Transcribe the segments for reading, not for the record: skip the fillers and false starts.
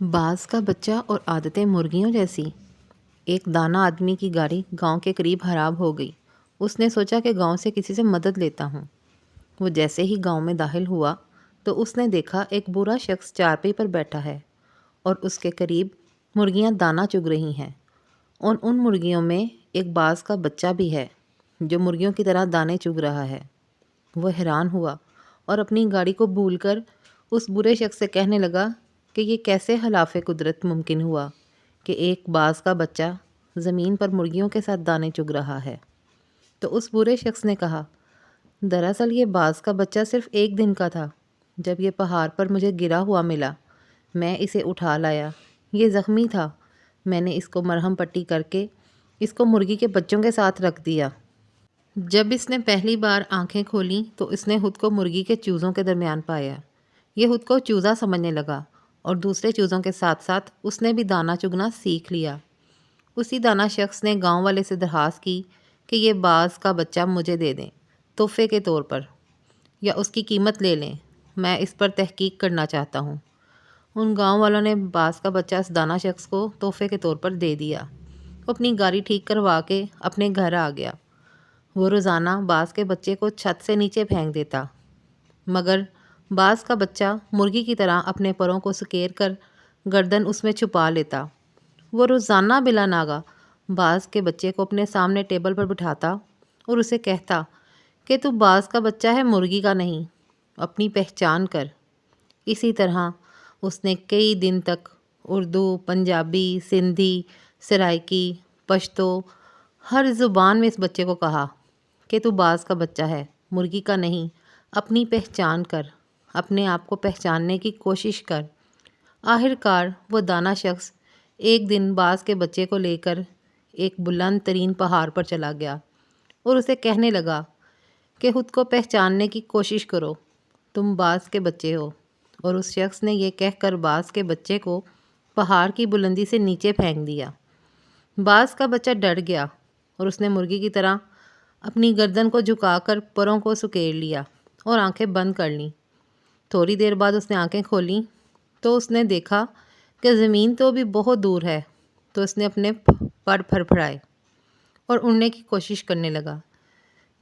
बाज का बच्चा और आदतें मुर्गियों जैसी। एक दाना आदमी की गाड़ी गांव के करीब खराब हो गई। उसने सोचा कि गांव से किसी से मदद लेता हूँ। वो जैसे ही गांव में दाखिल हुआ तो उसने देखा एक बूढ़ा शख्स चारपाई पर बैठा है और उसके करीब मुर्गियां दाना चुग रही हैं। और उन मुर्गियों में एक बाज का बच्चा भी है जो मुर्गियों की तरह दाने चुग रहा है। वो हैरान हुआ और अपनी गाड़ी को भूलकर उस बुरे शख्स से कहने लगा कि ये कैसे खिलाफ़े कुदरत मुमकिन हुआ कि एक बाज का बच्चा ज़मीन पर मुर्गियों के साथ दाने चुग रहा है। तो उस बुरे शख्स ने कहा, दरअसल ये बाज का बच्चा सिर्फ एक दिन का था। जब ये पहाड़ पर मुझे गिरा हुआ मिला, मैं इसे उठा लाया। ये ज़ख्मी था। मैंने इसको मरहम पट्टी करके इसको मुर्गी के बच्चों के साथ रख दिया। जब इसने पहली बार आंखें खोलीं तो इसने खुद को मुर्गी के चूज़ों के दरमियान पाया। ये खुद को चूज़ा समझने लगा और दूसरे चूज़ों के साथ साथ उसने भी दाना चुगना सीख लिया। उसी दाना शख्स ने गांव वाले से दरख्वास्त की कि ये बाज का बच्चा मुझे दे दें तोहफे के तौर पर, या उसकी कीमत ले लें। मैं इस पर तहकीक करना चाहता हूँ। उन गांव वालों ने बाज का बच्चा इस दाना शख्स को तोहफे के तौर पर दे दिया। वो अपनी गाड़ी ठीक करवा के अपने घर आ गया। वो रोज़ाना बाज के बच्चे को छत से नीचे फेंक देता, मगर बाज का बच्चा मुर्गी की तरह अपने परों को सुकेर कर गर्दन उसमें छुपा लेता। वो रोज़ाना बिला नागा बाज के बच्चे को अपने सामने टेबल पर बिठाता और उसे कहता कि तू बाज का बच्चा है, मुर्गी का नहीं। अपनी पहचान कर। इसी तरह उसने कई दिन तक उर्दू, पंजाबी, सिंधी, सराइकी, पश्तो हर ज़ुबान में इस बच्चे को कहा कि तू बाज का बच्चा है, मुर्गी का नहीं। अपनी पहचान कर, अपने आप को पहचानने की कोशिश कर। आखिरकार वो दाना शख्स एक दिन बाज के बच्चे को लेकर एक बुलंद तरीन पहाड़ पर चला गया और उसे कहने लगा कि खुद को पहचानने की कोशिश करो, तुम बाज के बच्चे हो। और उस शख्स ने यह कहकर बाज के बच्चे को पहाड़ की बुलंदी से नीचे फेंक दिया। बाज का बच्चा डर गया और उसने मुर्गी की तरह अपनी गर्दन को झुकाकर परों को सुकेर लिया और आंखें बंद कर लीं। थोड़ी देर बाद उसने आंखें खोलीं तो उसने देखा कि ज़मीन तो अभी बहुत दूर है। तो उसने अपने पर फड़फड़ाए और उड़ने की कोशिश करने लगा।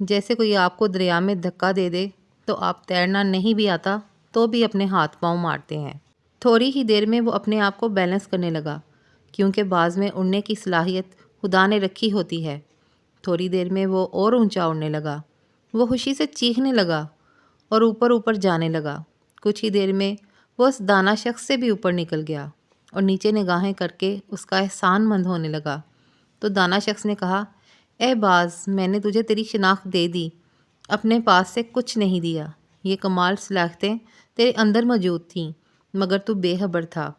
जैसे कोई आपको दरिया में धक्का दे दे तो आप तैरना नहीं भी आता तो भी अपने हाथ पांव मारते हैं। थोड़ी ही देर में वो अपने आप को बैलेंस करने लगा, क्योंकि बाज में उड़ने की सलाहियत खुदा ने रखी होती है। थोड़ी देर में वो और ऊंचा उड़ने लगा। वो खुशी से चीखने लगा और ऊपर ऊपर जाने लगा। कुछ ही देर में वो उस दाना शख्स से भी ऊपर निकल गया और नीचे निगाहें करके उसका एहसानमंद होने लगा। तो दाना शख्स ने कहा, ए बाज, मैंने तुझे तेरी शिनाख्त दे दी, अपने पास से कुछ नहीं दिया। ये कमाल सलाहियतें तेरे अंदर मौजूद थीं, मगर तू बेखबर था।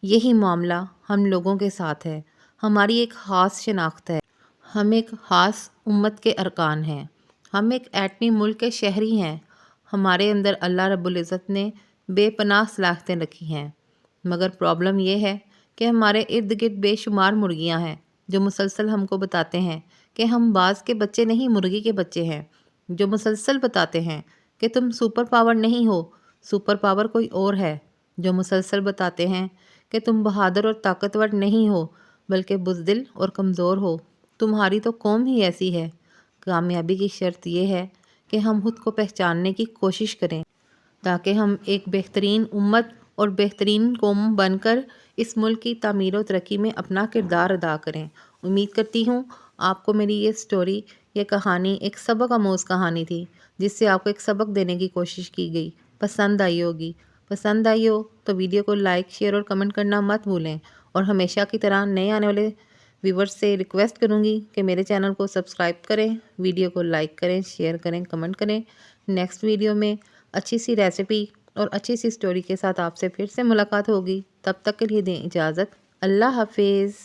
यही मामला हम लोगों के साथ है। हमारी एक ख़ास शिनाख्त है। हम एक ख़ास उम्मत के अरकान हैं। हम एक एटमी मुल्क के शहरी हैं। हमारे अंदर अल्लाह रब्बुल इज़्ज़त ने बेपनाह सलाहियतें रखी हैं, मगर प्रॉब्लम यह है कि हमारे इर्द गिर्द बेशुमार मुर्गियां हैं जो मुसलसल हमको बताते हैं कि हम बाज के बच्चे नहीं, मुर्गी के बच्चे हैं। जो मुसलसल बताते हैं कि तुम सुपर पावर नहीं हो, सुपर पावर कोई और है। जो मुसलसल बताते हैं कि तुम बहादुर और ताकतवर नहीं हो, बल्कि बुज़दिल और कमज़ोर हो। तुम्हारी तो कौम ही ऐसी है। कामयाबी की शर्त यह है कि हम खुद को पहचानने की कोशिश करें, ताकि हम एक बेहतरीन उम्मत और बेहतरीन कौम बनकर इस मुल्क की तामीर और तरक्की में अपना किरदार अदा करें। उम्मीद करती हूँ आपको मेरी ये स्टोरी, ये कहानी एक सबक आमोज़ कहानी थी, जिससे आपको एक सबक देने की कोशिश की गई, पसंद आई होगी। पसंद आई हो तो वीडियो को लाइक, शेयर और कमेंट करना मत भूलें। और हमेशा की तरह नए आने वाले व्यूवर्स से रिक्वेस्ट करूँगी कि मेरे चैनल को सब्सक्राइब करें, वीडियो को लाइक करें, शेयर करें, कमेंट करें। नेक्स्ट वीडियो में अच्छी सी रेसिपी और अच्छी सी स्टोरी के साथ आपसे फिर से मुलाकात होगी। तब तक के लिए दें इजाज़त। अल्लाह हाफिज़।